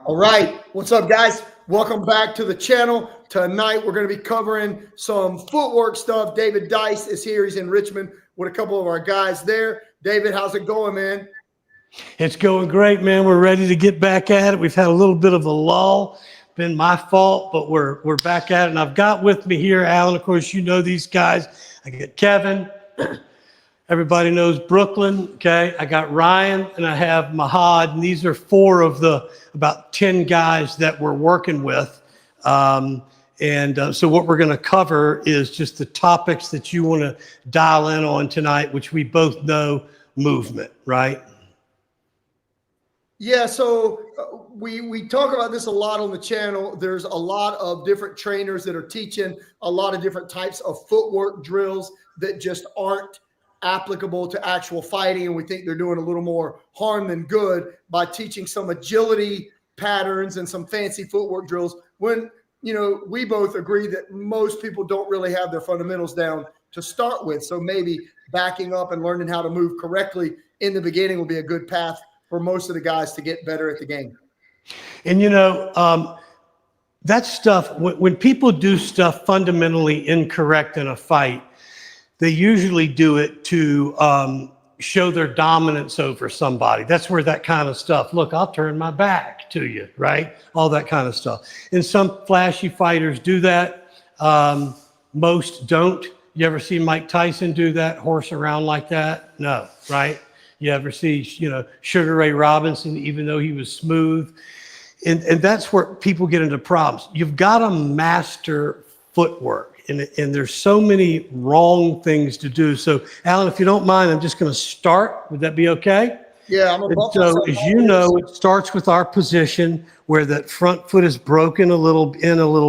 All right, what's up, guys? Welcome back to the channel. Tonight we're going to be covering some footwork stuff. David Dice is here. He's in Richmond with a couple of our guys there. David, how's it going, man? It's going great, man. We're ready to get back at it. We've had a little bit of a lull. Been my fault, but we're back at it. And I've got with me here, Alan. Of course, you know these guys. I got Kevin. Everybody knows Brooklyn, okay? I got Ryan and I have Mahad, and these are four of the about 10 guys that we're working with. So what we're gonna cover is just the topics that you wanna dial in on tonight, which we both know: movement, right? Yeah, so we talk about this a lot on the channel. There's a lot of different trainers that are teaching a lot of different types of footwork drills that just aren't applicable to actual fighting, and we think they're doing a little more harm than good by teaching some agility patterns and some fancy footwork drills when, you know, we both agree that most people don't really have their fundamentals down to start with. So maybe backing up and learning how to move correctly in the beginning will be a good path for most of the guys to get better at the game. And you know, that stuff, when people do stuff fundamentally incorrect in a fight, they usually do it to show their dominance over somebody. That's where that kind of stuff, look, I'll turn my back to you, right? All that kind of stuff. And some flashy fighters do that. Most don't. You ever see Mike Tyson do that, horse around like that? No, right? You ever see, you know, Sugar Ray Robinson, even though he was smooth? And that's where people get into problems. You've got to master footwork. And there's so many wrong things to do. So, Alan, if you don't mind, I'm just going to start. Would that be okay? Yeah, I'm a So, as you know, it starts with our position where that front foot is broken a little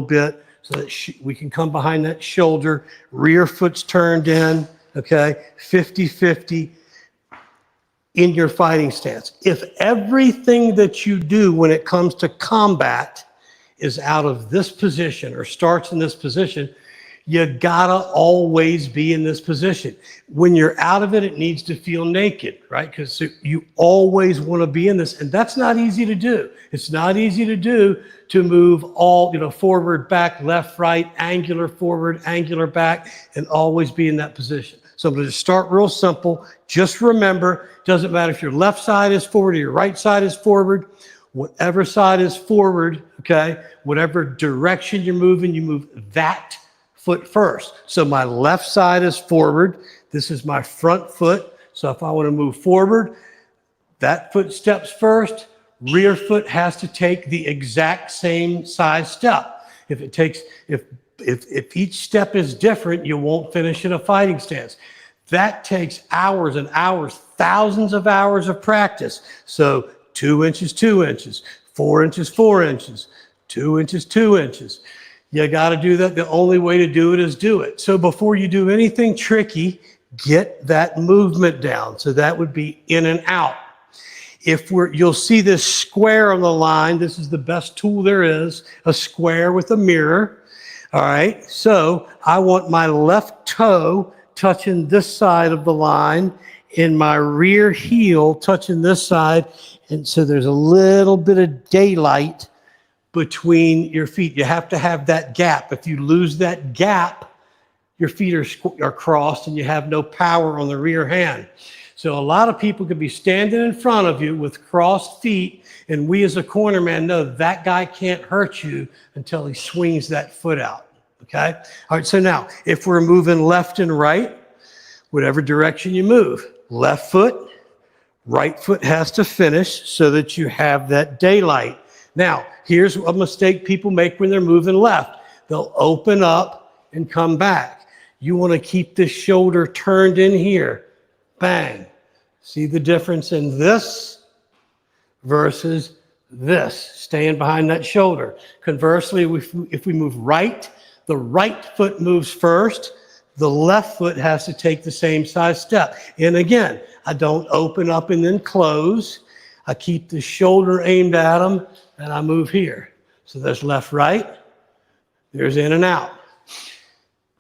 bit, so that we can come behind that shoulder. Rear foot's turned in, okay? 50-50 in your fighting stance. If everything that you do when it comes to combat is out of this position or starts in this position, you gotta always be in this position. When you're out of it, it needs to feel naked, right? Because you always want to be in this, and that's not easy to do. It's not easy to do to move all, you know, forward, back, left, right, angular forward, angular back, and always be in that position. So I'm going to start real simple. Just remember, doesn't matter if your left side is forward or your right side is forward. Whatever side is forward, okay, whatever direction you're moving, you move that foot first. So my left side is forward. This is my front foot. So if I want to move forward, that foot steps first. Rear foot has to take the exact same size step. If each step is different, you won't finish in a fighting stance. That takes hours and hours, thousands of hours of practice. So 2 inches, 2 inches, 4 inches, 4 inches, 2 inches, 2 inches. You got to do that. The only way to do it is do it. So before you do anything tricky, get that movement down. So that would be in and out. You'll see this square on the line. This is the best tool there is, a square with a mirror. All right. So I want my left toe touching this side of the line and my rear heel touching this side. And so there's a little bit of daylight between your feet. You have to have that gap. If you lose that gap, your feet are crossed and you have no power on the rear hand. So a lot of people could be standing in front of you with crossed feet, and we as a cornerman know that guy can't hurt you until he swings that foot out, okay? All right, so now, if we're moving left and right, whatever direction you move, left foot, right foot has to finish so that you have that daylight. Now, here's a mistake people make when they're moving left. They'll open up and come back. You want to keep this shoulder turned in here. Bang. See the difference in this versus this, staying behind that shoulder. Conversely, if we move right, the right foot moves first. The left foot has to take the same size step. And again, I don't open up and then close. I keep the shoulder aimed at them, and I move here. So there's left, right. There's in and out.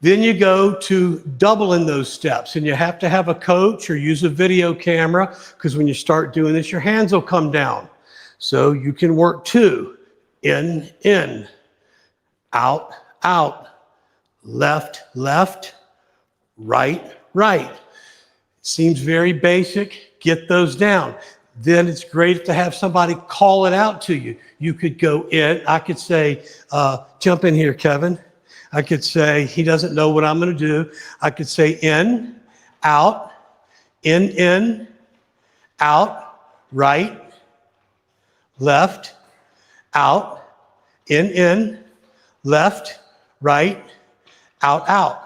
Then you go to doubling those steps, and you have to have a coach or use a video camera, because when you start doing this, your hands will come down. So you can work 2, in, out, out, left, left, right, right. Seems very basic. Get those down. Then it's great to have somebody call it out to you. You could go in. I could say, jump in here, Kevin. I could say, he doesn't know what I'm going to do. I could say in, out, in, out, right, left, out, in, left, right, out, out.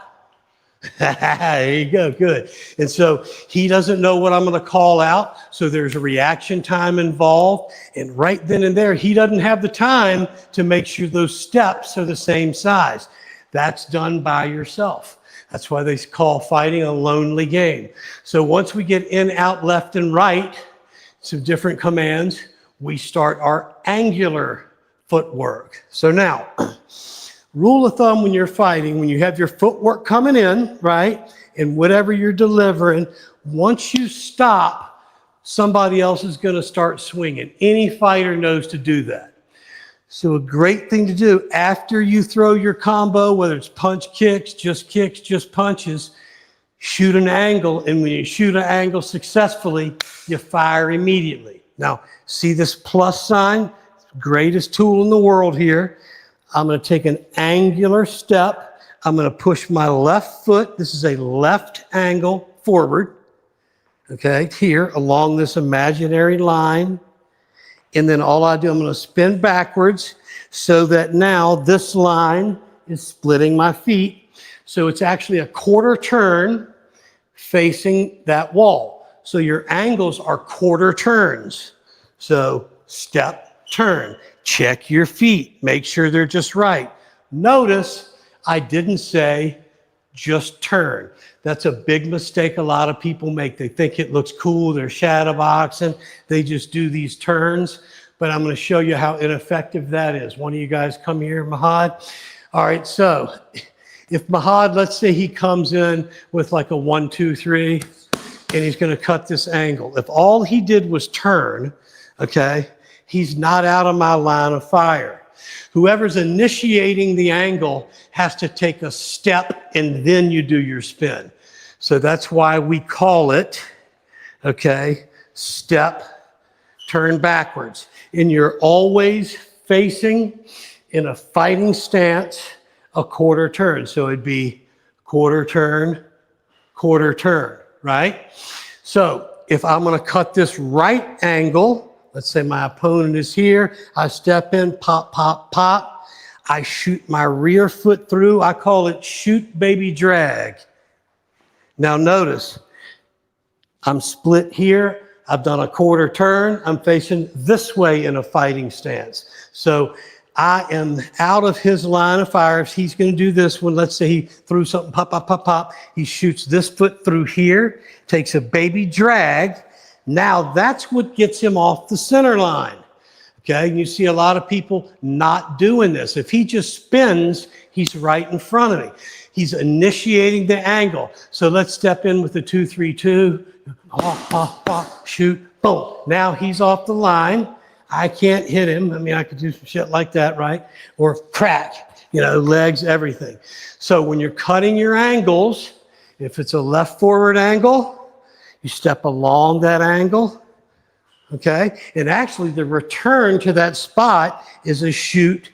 There you go, good. And so he doesn't know what I'm going to call out, so there's a reaction time involved. And right then and there, he doesn't have the time to make sure those steps are the same size. That's done by yourself. That's why they call fighting a lonely game. So once we get in, out, left, and right, some different commands, we start our angular footwork. So now, rule of thumb when you're fighting, when you have your footwork coming in, right, and whatever you're delivering, once you stop, somebody else is going to start swinging. Any fighter knows to do that. So a great thing to do after you throw your combo, whether it's punch, kicks, just punches, shoot an angle. And when you shoot an angle successfully, you fire immediately. Now, see this plus sign? Greatest tool in the world here. I'm going to take an angular step. I'm going to push my left foot. This is a left angle forward. Okay, here along this imaginary line. And then all I do, I'm going to spin backwards so that now this line is splitting my feet. So it's actually a quarter turn facing that wall. So your angles are quarter turns. So step, turn, check your feet, make sure they're just right. Notice I didn't say just turn. That's a big mistake a lot of people make. They think it looks cool, they're shadow boxing, they just do these turns. But I'm going to show you how ineffective that is. One of you guys come here, Mahad. All right, so if Mahad, let's say he comes in with like a 1, 2, 3, and he's going to cut this angle. If all he did was turn, okay, he's not out of my line of fire. Whoever's initiating the angle has to take a step and then you do your spin. So that's why we call it, okay, step, turn backwards. And you're always facing in a fighting stance a quarter turn. So it'd be quarter turn, right? So if I'm going to cut this right angle, let's say my opponent is here. I step in, pop, pop, pop. I shoot my rear foot through. I call it shoot, baby, drag. Now notice, I'm split here. I've done a quarter turn. I'm facing this way in a fighting stance. So I am out of his line of fire. If he's going to do this one, let's say he threw something, pop, pop, pop, pop. He shoots this foot through here, takes a baby drag. Now that's what gets him off the center line. Okay, and you see a lot of people not doing this. If he just spins, he's right in front of me. He's initiating the angle. So let's step in with the 2, 3, 2. Shoot, boom. Now he's off the line. I can't hit him. I mean, I could do some shit like that, right? Or crack, you know, legs, everything. So when you're cutting your angles, if it's a left forward angle, you step along that angle, okay? And actually the return to that spot is a shoot,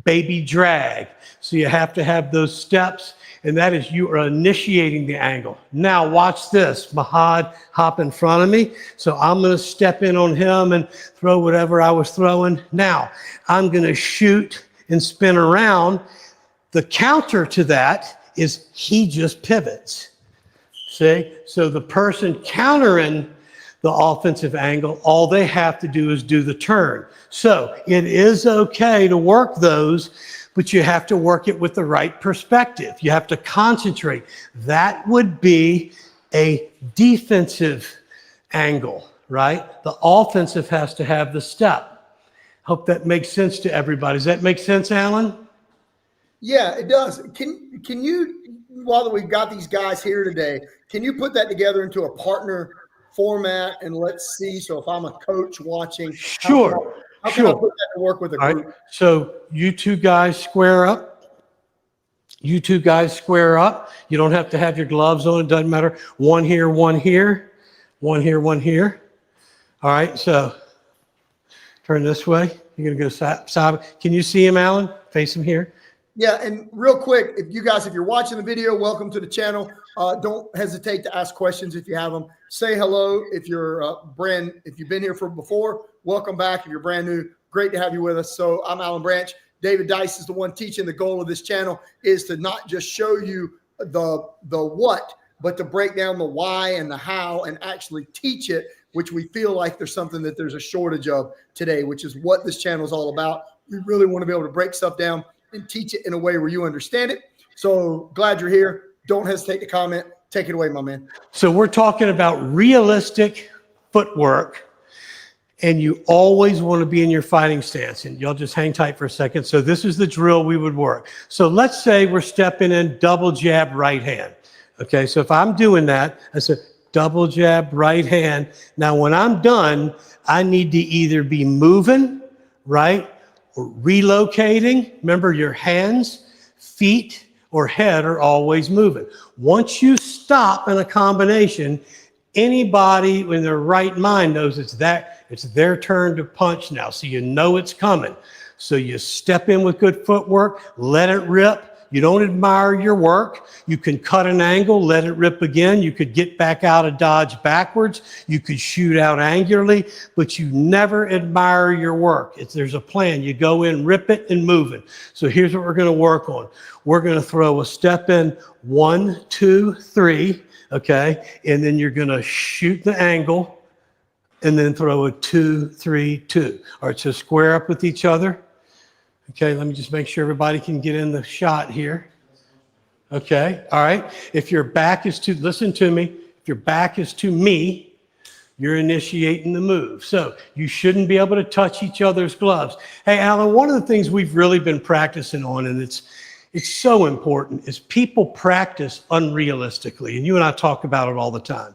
baby, drag. So you have to have those steps, and that is you are initiating the angle. Now watch this. Mahad hop in front of me. So I'm going to step in on him and throw whatever I was throwing. Now I'm going to shoot and spin around. The counter to that is he just pivots. See? So the person countering the offensive angle, all they have to do is do the turn. So it is okay to work those, but you have to work it with the right perspective. You have to concentrate. That would be a defensive angle, right? The offensive has to have the step. Hope that makes sense to everybody. Does that make sense, Alan? Yeah, it does. Can you, while we've got these guys here today, can you put that together into a partner format and let's see. So if I'm a coach watching, Sure. how can I Sure. put that to work with a All group? right. So you two guys square up. You two guys square up. You don't have to have your gloves on. It doesn't matter. One here, one here, one here, one here. All right. So turn this way. You're going to go side. Can you see him, Alan? Face him here. Yeah, and real quick, if you're watching the video, welcome to the channel. Don't hesitate to ask questions if you have them. Say hello if you're if you've been here before. Welcome back if you're brand new. Great to have you with us. So I'm Alan Branch. David Dice is the one teaching. The goal of this channel is to not just show you the what, but to break down the why and the how and actually teach it, which we feel like there's something that there's a shortage of today, which is what this channel is all about. We really want to be able to break stuff down and teach it in a way where you understand it. So glad you're here. Don't hesitate to comment. Take it away, my man. So we're talking about realistic footwork, and you always want to be in your fighting stance. And y'all just hang tight for a second. So this is the drill we would work. So let's say we're stepping in double jab right hand. Okay, so if I'm doing that, I said double jab right hand. Now when I'm done, I need to either be moving, right, or relocating. Remember, your hands, feet, or head are always moving. Once you stop in a combination, anybody in their right mind knows it's their turn to punch now. So you know it's coming. So you step in with good footwork, let it rip. You don't admire your work. You can cut an angle, let it rip again. You could get back out of dodge backwards. You could shoot out angularly, but you never admire your work. There's a plan. You go in, rip it, and move it. So here's what we're going to work on. We're going to throw a step in 1, 2, 3, okay? And then you're going to shoot the angle and then throw a 2, 3, 2. All right, so square up with each other. Okay, let me just make sure everybody can get in the shot here. Okay, all right. If your back is to, listen to me, if your back is to me, you're initiating the move. So you shouldn't be able to touch each other's gloves. Hey, Alan, one of the things we've really been practicing on, and it's so important, is people practice unrealistically. And you and I talk about it all the time.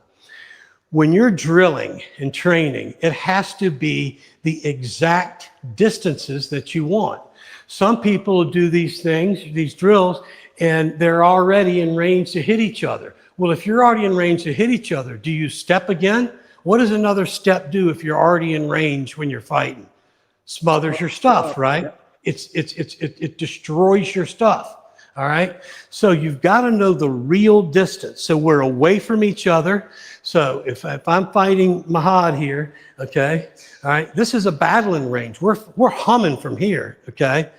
When you're drilling and training, it has to be the exact distances that you want. Some people do these things, these drills, and they're already in range to hit each other. Well, if you're already in range to hit each other, do you step again? What does another step do if you're already in range when you're fighting? Smothers your stuff, right? It destroys your stuff, all right? So you've got to know the real distance. So we're away from each other. So if I'm fighting Mahad here, okay, all right, this is a battling range. We're humming from here, okay?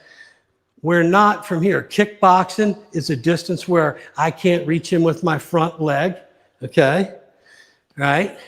We're not from here. Kickboxing is a distance where I can't reach him with my front leg, okay, right?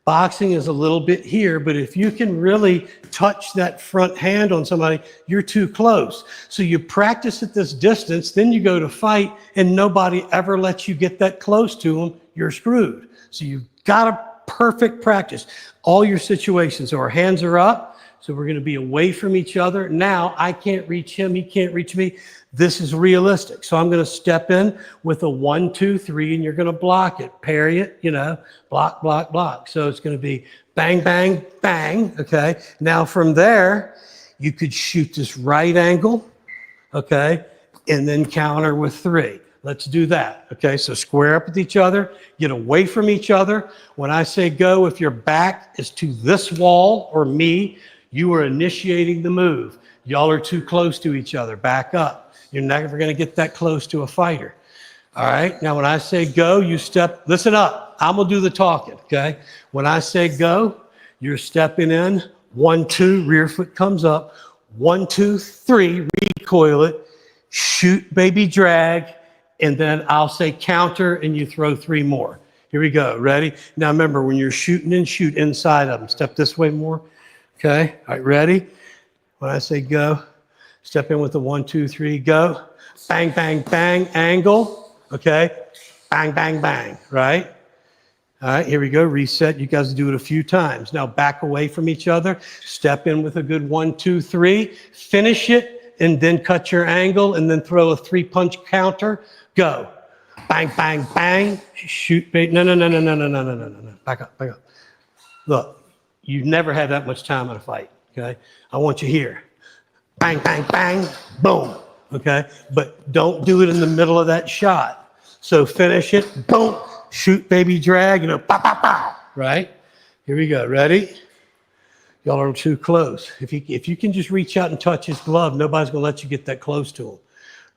Boxing is a little bit here, but if you can really touch that front hand on somebody, you're too close. So you practice at this distance, then you go to fight, and nobody ever lets you get that close to them, you're screwed. So you've got to perfect practice. All your situations, so our hands are up, so we're going to be away from each other. Now I can't reach him, he can't reach me. This is realistic. So I'm going to step in with a 1, 2, 3, and you're going to block it, parry it, you know, block, block, block. So it's going to be bang, bang, bang, okay? Now from there, you could shoot this right angle, okay, and then counter with 3. Let's do that, okay? So square up with each other, get away from each other. When I say go, if your back is to this wall or me, you are initiating the move. Y'all are too close to each other, back up. You're never gonna get that close to a fighter. All right, now when I say go, you step, listen up, I'm gonna do the talking, okay? When I say go, you're stepping in, 1, 2, rear foot comes up, 1, 2, 3, recoil it, shoot, baby, drag, and then I'll say counter and you throw 3 more. Here we go, ready? Now remember, when you're shooting and shoot inside of them, step this way more, okay? All right, ready? When I say go, step in with the 1, 2, 3, go. Bang, bang, bang, angle, okay? Bang, bang, bang, right? All right, here we go, reset. You guys do it a few times. Now back away from each other, step in with a good 1, 2, 3, finish it, and then cut your angle, and then throw a 3-punch counter, go. bang, bang, bang, shoot, bait. No, no, no, no, no, no, no, no, no, no, no. Back up, back up. Look, you never had that much time in a fight, okay? I want you here. Bang, bang, bang, boom, okay? But don't do it in the middle of that shot. So finish it, boom, shoot, baby, drag, pow, pow, pow, right? Here we go, ready? Y'all are too close. If you can just reach out and touch his glove, nobody's gonna let you get that close to him.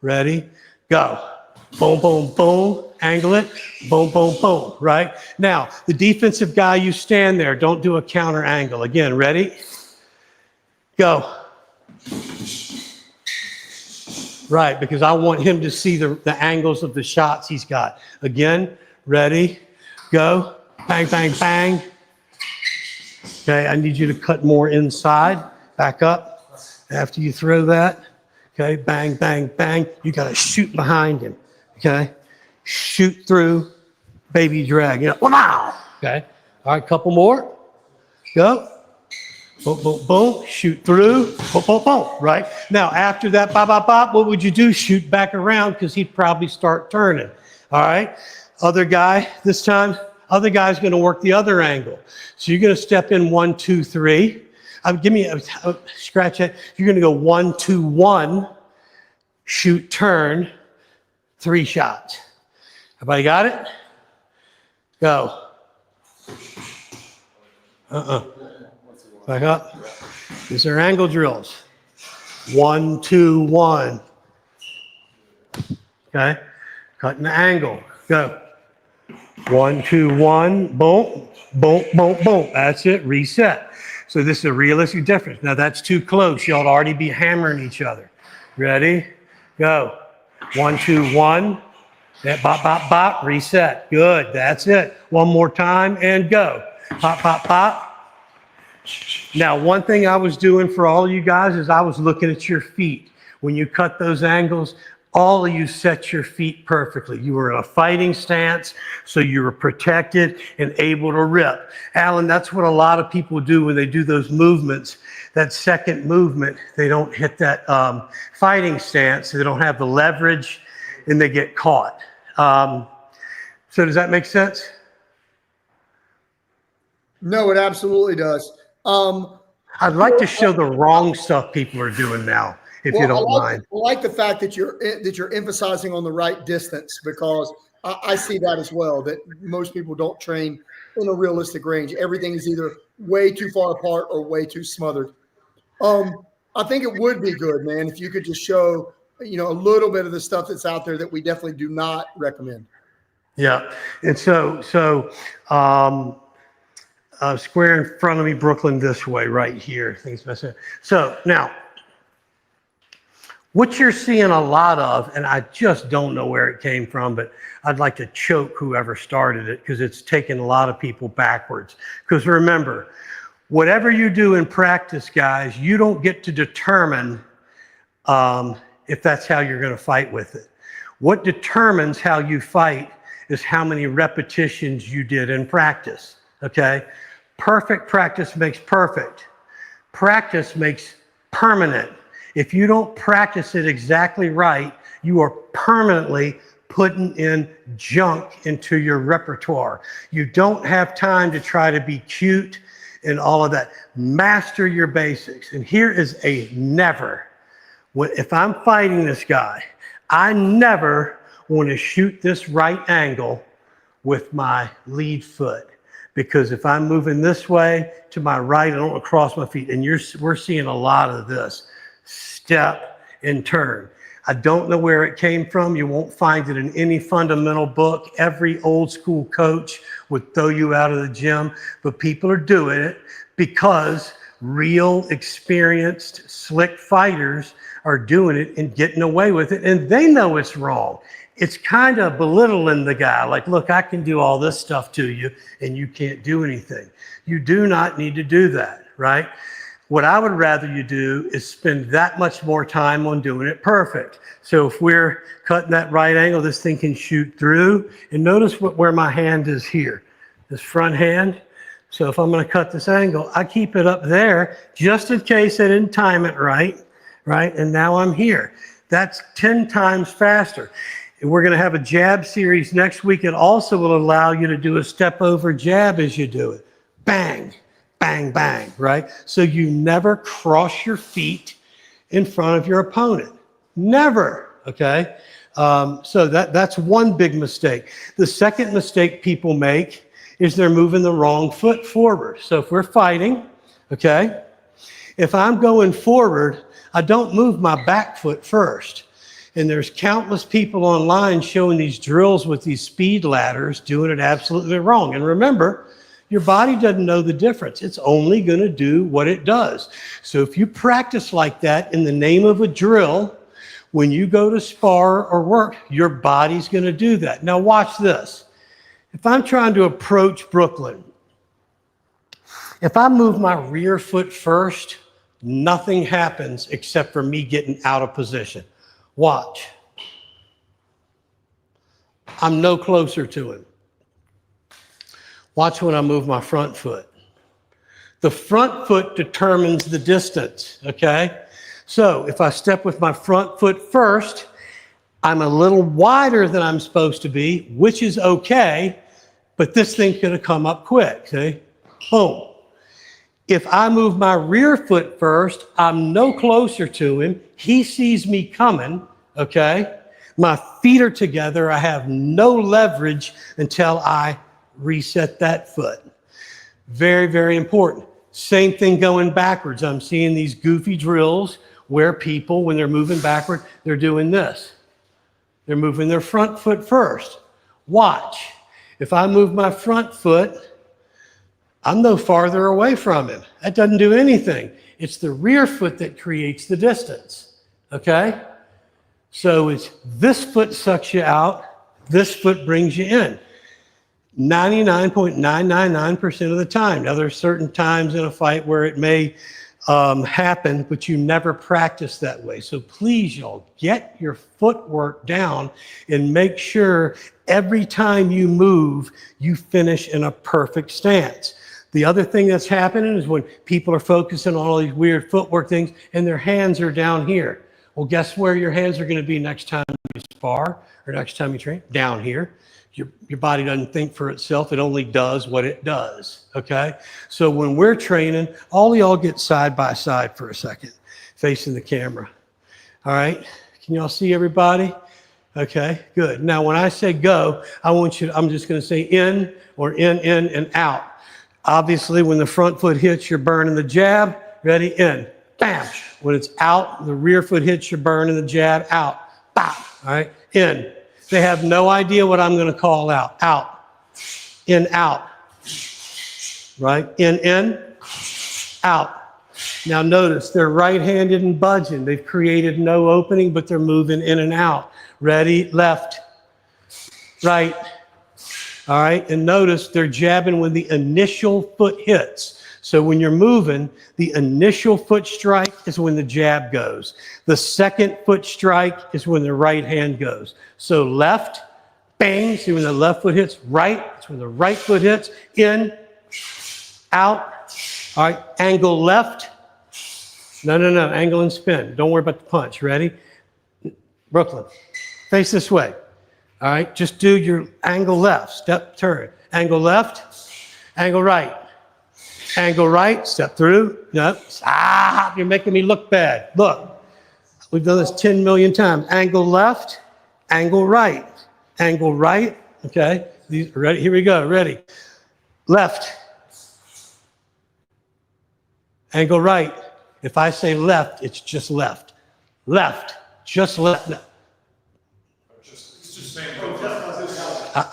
Ready? Go. Boom, boom, boom. Angle it. Boom, boom, boom. Right? Now, the defensive guy, you stand there. Don't do a counter angle. Again, ready? Go. Right, because I want him to see the angles of the shots he's got. Again, ready? Go. Bang, bang, bang. Okay, I need you to cut more inside. Back up. After you throw that, okay, bang, bang, bang. You got to shoot behind him. Okay, shoot through, baby drag. Wow. Okay, all right, couple more. Go. Boom, boom, boom. Shoot through. Boom, boom, boom. Right now, after that, bop, bop, bop. What would you do? Shoot back around because he'd probably start turning. All right. Other guy this time. Other guy's going to work the other angle. So you're going to step in 1, 2, 3. Give me a scratch it. You're going to go 1, 2, 1. Shoot, turn. 3 shots. Everybody got it? Go. Back up. These are angle drills. 1, 2, 1. Okay. Cutting the angle. Go. 1, 2, 1. Boom. Boom, boom, boom. That's it. Reset. So this is a realistic difference. Now that's too close. Y'all already be hammering each other. Ready? Go. 1, 2, 1. That bop, bop, bop. Reset. Good. That's it. One more time and go. Pop, pop, pop. Now, one thing I was doing for all of you guys is I was looking at your feet. When you cut those angles, all of you set your feet perfectly. You were in a fighting stance, so you were protected and able to rip. Alan, that's what a lot of people do when they do those movements. That second movement, they don't hit that fighting stance, so they don't have the leverage, and they get caught. So does that make sense? No, it absolutely does. I'd like to show the wrong stuff people are doing now, if you don't mind. I like the fact that you're emphasizing on the right distance, because I see that as well, that most people don't train in a realistic range. Everything is either way too far apart or way too smothered. I think it would be good, man, if you could just show, a little bit of the stuff that's out there that we definitely do not recommend. Yeah. And so square in front of me, Brooklyn, this way, right here. So now, what you're seeing a lot of, and I just don't know where it came from, but I'd like to choke whoever started it, because it's taken a lot of people backwards. Because remember, whatever you do in practice, guys, you don't get to determine if that's how you're going to fight with it. What determines how you fight is how many repetitions you did in practice, okay? Perfect practice makes perfect. Practice makes permanent. If you don't practice it exactly right, you are permanently putting in junk into your repertoire. You don't have time to try to be cute and all of that. Master your basics. And here is a never. If I'm fighting this guy, I never want to shoot this right angle with my lead foot. Because if I'm moving this way to my right, I don't want to cross my feet. And we're seeing a lot of this. Step and turn. I don't know where it came from. You won't find it in any fundamental book. Every old school coach would throw you out of the gym, but people are doing it because real experienced, slick fighters are doing it and getting away with it, and they know it's wrong. It's kind of belittling the guy, like, look, I can do all this stuff to you and you can't do anything. You do not need to do that, right? What I would rather you do is spend that much more time on doing it perfect. So if we're cutting that right angle, this thing can shoot through. And notice where my hand is here, this front hand. So if I'm going to cut this angle, I keep it up there just in case I didn't time it right? And now I'm here. That's 10 times faster. And we're going to have a jab series next week. It also will allow you to do a step over jab as you do it. Bang, bang, bang, right? So you never cross your feet in front of your opponent. Never, okay? So that's one big mistake. The second mistake people make is they're moving the wrong foot forward. So if we're fighting, okay, if I'm going forward, I don't move my back foot first. And there's countless people online showing these drills with these speed ladders doing it absolutely wrong. And remember, your body doesn't know the difference. It's only going to do what it does. So if you practice like that in the name of a drill, when you go to spar or work, your body's going to do that. Now watch this. If I'm trying to approach Brooklyn, if I move my rear foot first, nothing happens except for me getting out of position. Watch. I'm no closer to him. Watch when I move my front foot. The front foot determines the distance, okay? So if I step with my front foot first, I'm a little wider than I'm supposed to be, which is okay, but this thing's gonna come up quick, see? Boom. If I move my rear foot first, I'm no closer to him. He sees me coming, okay? My feet are together. I have no leverage until I reset that foot. Very, very important. Same thing going backwards. I'm seeing these goofy drills where people, when they're moving backward, they're doing this. They're moving their front foot first. Watch. If I move my front foot, I'm no farther away from him. That doesn't do anything. It's the rear foot that creates the distance, okay? So it's this foot sucks you out, this foot brings you in. 99.999% of the time. Now there's certain times in a fight where it may happen, but you never practice that way. So please, y'all, get your footwork down and make sure every time you move, you finish in a perfect stance. The other thing that's happening is when people are focusing on all these weird footwork things and their hands are down here. Well, guess where your hands are going to be next time you spar or next time you train? Down here. Your body doesn't think for itself. It only does what it does, okay? So when we're training, all y'all get side by side for a second, facing the camera. All right? Can y'all see everybody? Okay, good. Now, when I say go, I'm just going to say in, and out. Obviously, when the front foot hits, you're burning the jab. Ready? In. Bam. When it's out, the rear foot hits, you're burning the jab. Out. Bam. All right? In. They have no idea what I'm going to call out. Out. In, out. Right? In, out. Now notice, they're right-handed and budging. They've created no opening, but they're moving in and out. Ready? Left. Right. All right, and notice they're jabbing when the initial foot hits. So when you're moving, the initial foot strike is when the jab goes. The second foot strike is when the right hand goes. So left, bang, see when the left foot hits, right, it's when the right foot hits, in, out. All right, angle left. No, angle and spin. Don't worry about the punch. Ready? Brooklyn, face this way. All right, just do your angle left, step, turn. Angle left, angle right. Angle right, step through. No, stop, you're making me look bad. Look, we've done this 10 million times. Angle left, angle right. Angle right, okay. Ready? Here we go, ready. Left. Angle right. If I say left, it's just left. Left, just left.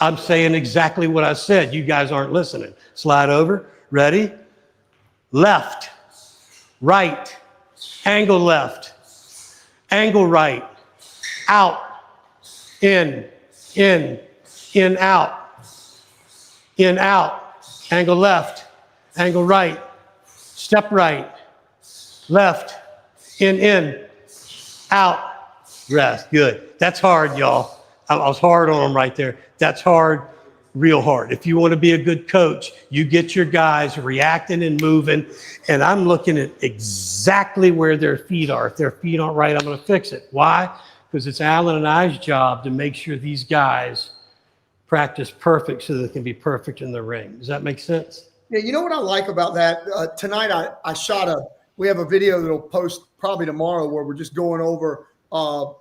I'm saying exactly what I said. You guys aren't listening. Slide over. Ready? Left. Right. Angle left. Angle right. Out. In, out. In, out. Angle left. Angle right. Step right. Left. In, out. Rest. Good. That's hard, y'all. I was hard on them right there. That's hard, real hard. If you want to be a good coach, you get your guys reacting and moving, and I'm looking at exactly where their feet are. If their feet aren't right, I'm going to fix it. Why? because it's Alan and I's job to make sure these guys practice perfect so they can be perfect in the ring. Does that make sense? Yeah, you know what I like about that? Tonight I shot we have a video that'll post probably tomorrow where we're just going over a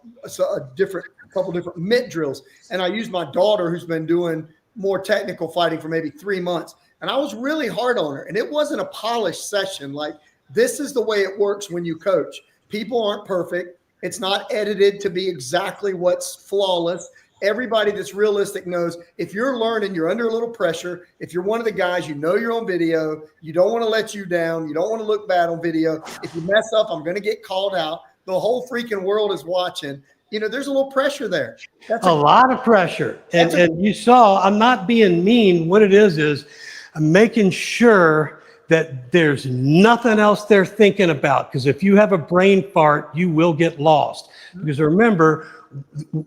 couple different mitt drills. And I used my daughter who's been doing more technical fighting for maybe 3 months. And I was really hard on her. And it wasn't a polished session. Like, this is the way it works when you coach. People aren't perfect. It's not edited to be exactly what's flawless. Everybody that's realistic knows if you're learning, you're under a little pressure. If you're one of the guys, you know you're on video. You don't want to let you down. You don't want to look bad on video. If you mess up, I'm going to get called out. The whole freaking world is watching. You know, there's a little pressure there. That's a lot of pressure. And you saw, I'm not being mean. What it is I'm making sure that there's nothing else they're thinking about. Because if you have a brain fart, you will get lost. Because remember,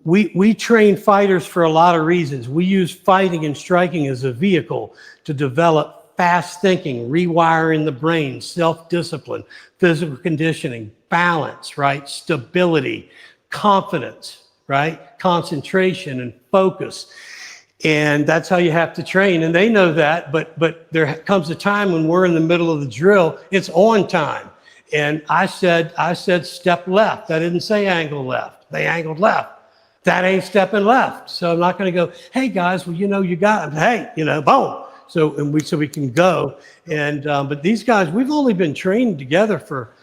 we train fighters for a lot of reasons. We use fighting and striking as a vehicle to develop fast thinking, rewiring the brain, self-discipline, physical conditioning, balance, right? Stability, confidence, right? Concentration and focus. And that's how you have to train. And they know that, but there comes a time when we're in the middle of the drill, it's on time. And I said step left. I didn't say angle left. They angled left. That ain't stepping left. So I'm not going to go, hey guys, well, you know, you got them. Hey, you know, boom. So we can go. And but these guys, we've only been training together for,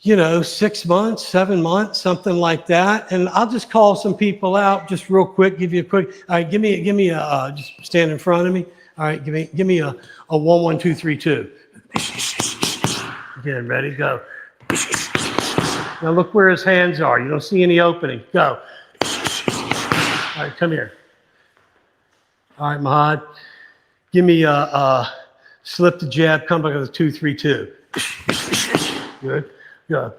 6 months, 7 months, something like that. And I'll just call some people out just real quick, give you a quick, all right, give me a, just stand in front of me. All right, give me a 1, 1, 2, 3, 2. Again, ready, go. Now look where his hands are. You don't see any opening. Go. All right, come here. All right, Mahad. Give me a slip the jab, come back with a 2, 3, 2. Good. Go.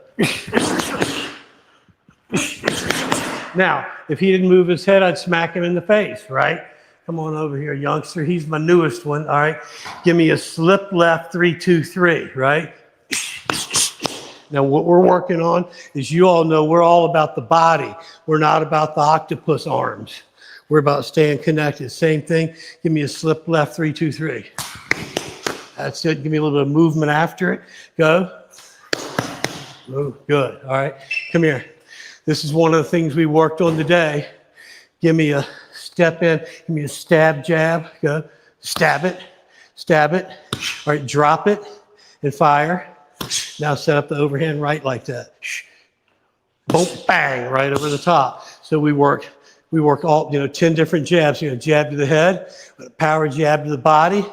Now, if he didn't move his head, I'd smack him in the face, right? Come on over here, youngster. He's my newest one. All right. Give me a slip left, 3, 2, 3, right? Now, what we're working on is, you all know, we're all about the body. We're not about the octopus arms. We're about staying connected. Same thing. Give me a slip left, 3, 2, 3. That's it. Give me a little bit of movement after it. Go. Move. Good. All right. Come here. This is one of the things we worked on today. Give me a step in. Give me a stab jab. Go. Stab it. Stab it. All right. Drop it and fire. Now set up the overhand right like that. Boom, bang, right over the top. So we work all, 10 different jabs. Jab to the head, power jab to the body,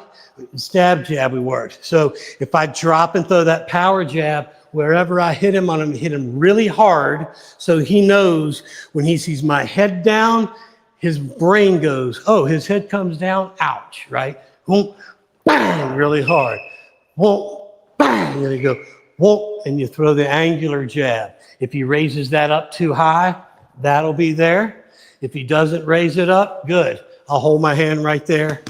stab jab we worked. So if I drop and throw that power jab, wherever I hit him, hit him really hard, so he knows when he sees my head down, his brain goes, oh, his head comes down, ouch, right? Boom, bang, really hard. Boom, bang, and you go, whoop, and you throw the angular jab. If he raises that up too high, that'll be there. If he doesn't raise it up, good. I'll hold my hand right there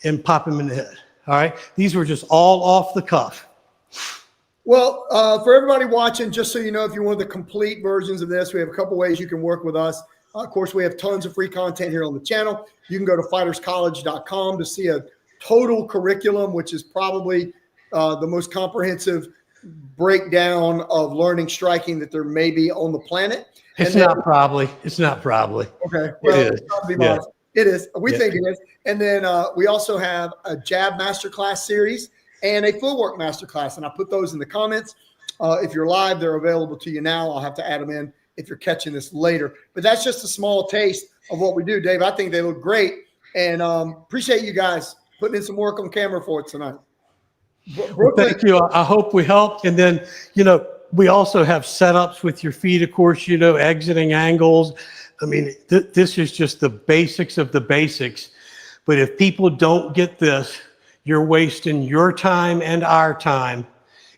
and pop him in the head. All right? These were just all off the cuff. Well, for everybody watching, just so you know, if you want the complete versions of this, we have a couple ways you can work with us. Of course, we have tons of free content here on the channel. You can go to fighterscollege.com to see a total curriculum, which is probably the most comprehensive breakdown of learning striking that there may be on the planet. It's not probably. Okay. Well, it is. Yeah. It is. We think it is. And then we also have a jab masterclass series and a footwork masterclass. And I put those in the comments. If you're live, they're available to you now. I'll have to add them in if you're catching this later. But that's just a small taste of what we do, Dave. I think they look great. And appreciate you guys putting in some work on camera for it tonight. Well, thank you. I hope we helped. And then, we also have setups with your feet, of course, exiting angles. I mean, this is just the basics of the basics. But if people don't get this, you're wasting your time and our time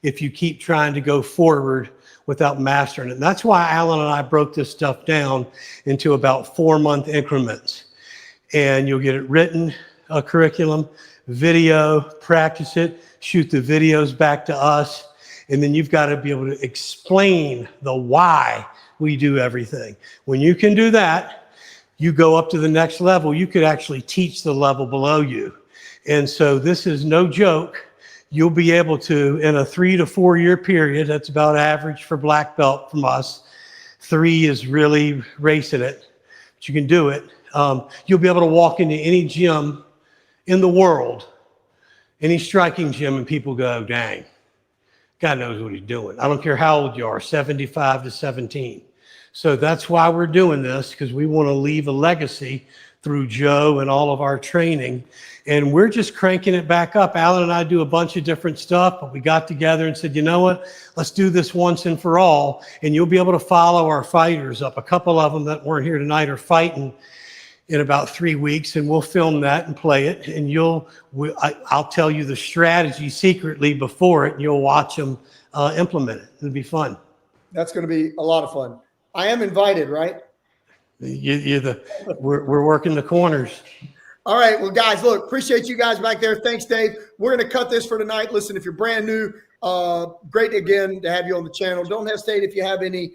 if you keep trying to go forward without mastering it. And that's why Alan and I broke this stuff down into about 4-month increments. And you'll get it written, a curriculum, video, practice it, shoot the videos back to us. And then you've got to be able to explain the why we do everything. When you can do that, you go up to the next level. You could actually teach the level below you. And so this is no joke. You'll be able to, in a 3 to 4 year period, that's about average for black belt from us. 3 is really racing it, but you can do it. You'll be able to walk into any gym in the world, any striking gym, and people go, dang, God knows what he's doing. I don't care how old you are, 75 to 17. So that's why we're doing this, because we want to leave a legacy through Joe and all of our training. And we're just cranking it back up. Alan and I do a bunch of different stuff, but we got together and said, you know what, let's do this once and for all. And you'll be able to follow our fighters up. A couple of them that weren't here tonight are fighting in about 3 weeks, and we'll film that and play it. And I'll tell you the strategy secretly before it, and you'll watch them implement it. It'll be fun. That's going to be a lot of fun. I am invited, right? We're working the corners. All right. Well, guys, look, appreciate you guys back there. Thanks, Dave. We're going to cut this for tonight. Listen, if you're brand new, great again to have you on the channel. Don't hesitate if you have any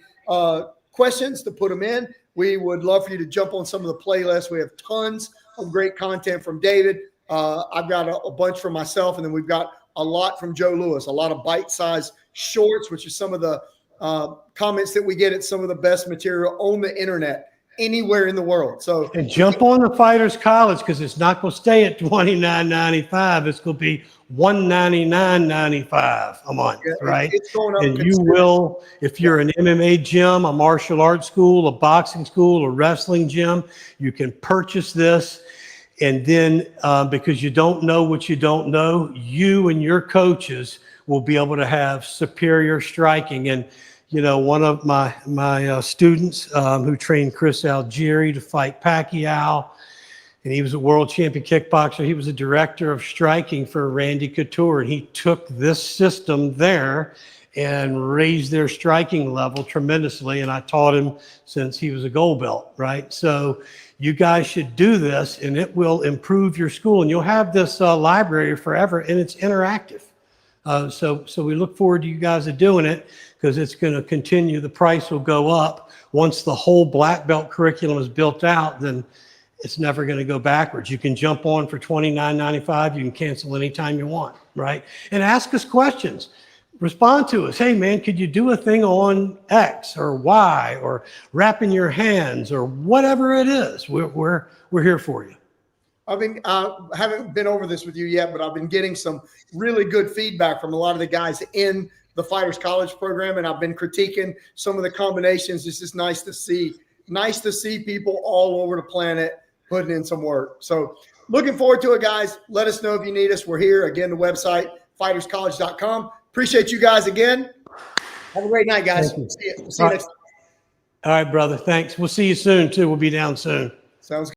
questions to put them in. We would love for you to jump on some of the playlists. We have tons of great content from David. I've got a bunch for myself, and then we've got a lot from Joe Lewis, a lot of bite-sized shorts, which is some of the comments that we get at some of the best material on the internet anywhere in the world. So, and jump on the Fighters College, because it's not going to stay at $29.95. It's going to be $199.95 a month, right? It's going up. And you will, if you're an MMA gym, a martial arts school, a boxing school, a wrestling gym, you can purchase this. And then because you don't know what you don't know, you and your coaches will be able to have superior striking. And you know, one of my students who trained Chris Algieri to fight Pacquiao, and he was a world champion kickboxer. He was a director of striking for Randy Couture, and he took this system there and raised their striking level tremendously. And I taught him since he was a gold belt, right? So you guys should do this, and it will improve your school, and you'll have this library forever, and it's interactive. So we look forward to you guys doing it, because it's going to continue. The price will go up. Once the whole black belt curriculum is built out, then it's never going to go backwards. You can jump on for $29.95. You can cancel anytime you want, right? And ask us questions. Respond to us. Hey, man, could you do a thing on X or Y or wrapping your hands or whatever it is? We're here for you. Haven't been over this with you yet, but I've been getting some really good feedback from a lot of the guys in the Fighters College program, and I've been critiquing some of the combinations. It's just nice to see people all over the planet putting in some work. So looking forward to it, guys. Let us know if you need us. We're here. Again, the website, fighterscollege.com. Appreciate you guys again. Have a great night, guys. See you next time. All right, brother. Thanks. We'll see you soon, too. We'll be down soon. Sounds good.